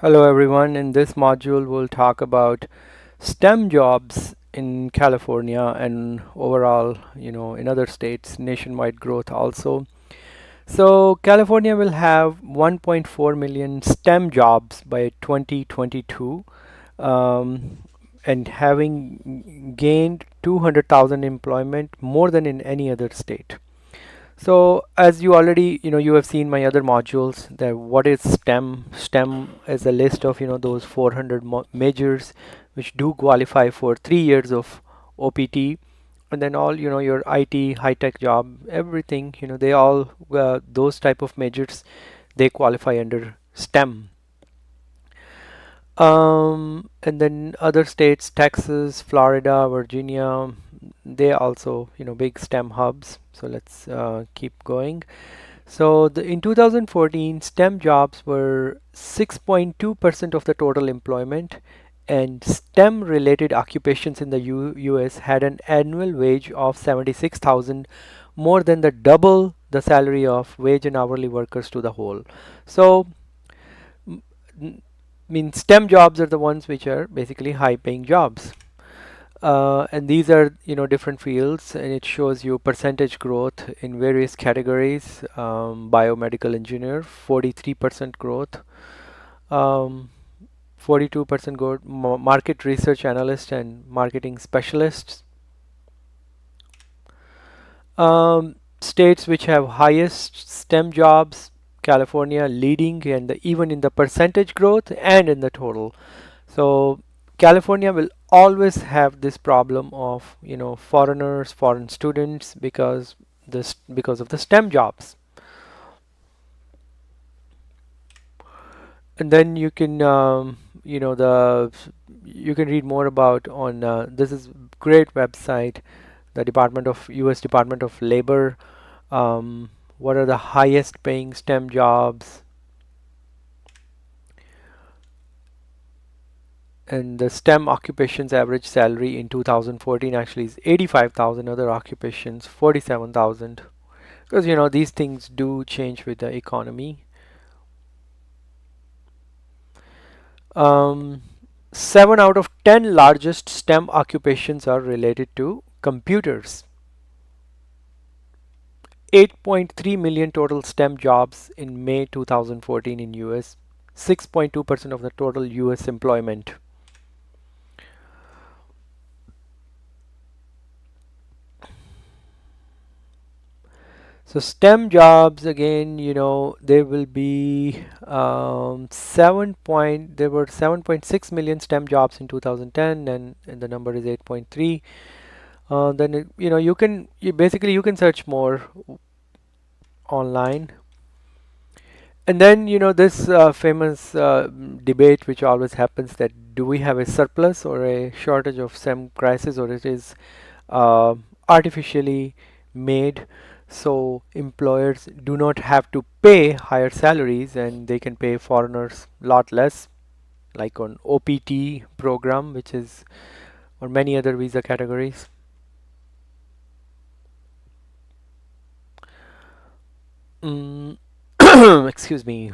Hello everyone. In this module, we'll talk about STEM jobs in California and overall, in other states, nationwide growth also. So California will have 1.4 million STEM jobs by 2022, um, and having gained 200,000 employment more than in any other state. So as you already, you have seen my other modules that what is STEM? STEM is a list of, those 400 majors which do qualify for 3 years of OPT, and then all, your IT, high tech job, everything, they all, those type of majors, they qualify under STEM. And then other states, Texas, Florida, Virginia, they also, big STEM hubs. So let's keep going. So in 2014, STEM jobs were 6.2% of the total employment, and STEM related occupations in the US had an annual wage of 76,000, more than the double the salary of wage and hourly workers to the whole. So mean STEM jobs are the ones which are basically high paying jobs. And these are, different fields, and it shows you percentage growth in various categories. Biomedical engineer, 43% growth, um, 42% growth. Market research analyst and marketing specialists. States which have highest STEM jobs, California leading, and even in the percentage growth and in the total. So California will always have this problem of, foreigners, foreign students, because of the STEM jobs. And then you can, you can read more about on this is great website, the U.S. Department of Labor. What are the highest paying STEM jobs? And the STEM occupations average salary in 2014 actually is 85,000. Other occupations 47,000, because these things do change with the economy. 7 out of 10 largest STEM occupations are related to computers. 8.3 million total STEM jobs in May 2014 in US, 6.2% of the total US employment. So STEM jobs again, they will be there were 7.6 million STEM jobs in 2010, and the number is 8.3. Then you can search more online. And then this famous debate which always happens, that do we have a surplus or a shortage of STEM crisis, or it is uh, artificially made, so employers do not have to pay higher salaries and they can pay foreigners a lot less, like on OPT program, which is, or many other visa categories. Mm, excuse me.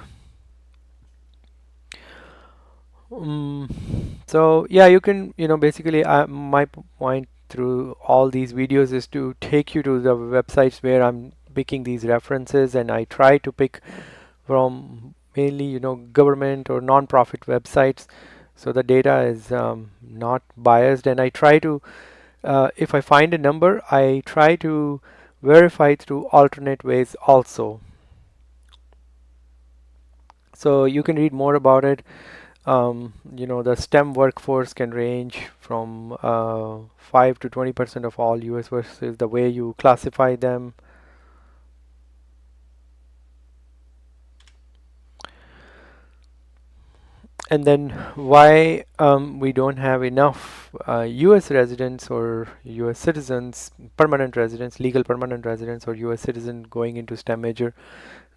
So yeah, you can, basically my point through all these videos is to take you to the websites where I'm picking these references, and I try to pick from mainly, government or non-profit websites, so the data is not biased, and I try to, if I find a number, I try to verify through alternate ways also. So you can read more about it. The STEM workforce can range from 5 to 20% of all US versus the way you classify them. And then why we don't have enough US residents or US citizens, permanent residents, legal permanent residents, or US citizen going into STEM major.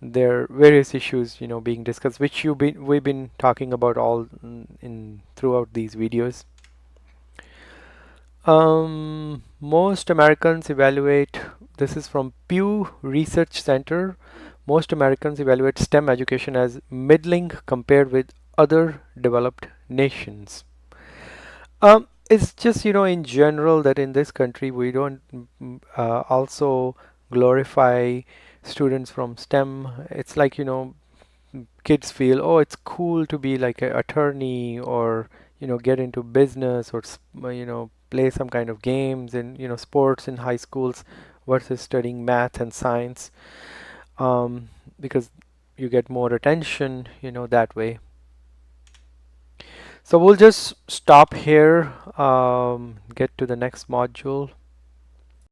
There are various issues, being discussed, which we've been talking about all in throughout these videos. Most Americans evaluate, this is from Pew Research Center, most Americans evaluate STEM education as middling compared with other developed nations. It's just, in general that in this country we don't also glorify students from STEM. It's like, kids feel, oh, it's cool to be like an attorney or, get into business or, play some kind of games and, sports in high schools versus studying math and science, because you get more attention, that way. So we'll just stop here, get to the next module.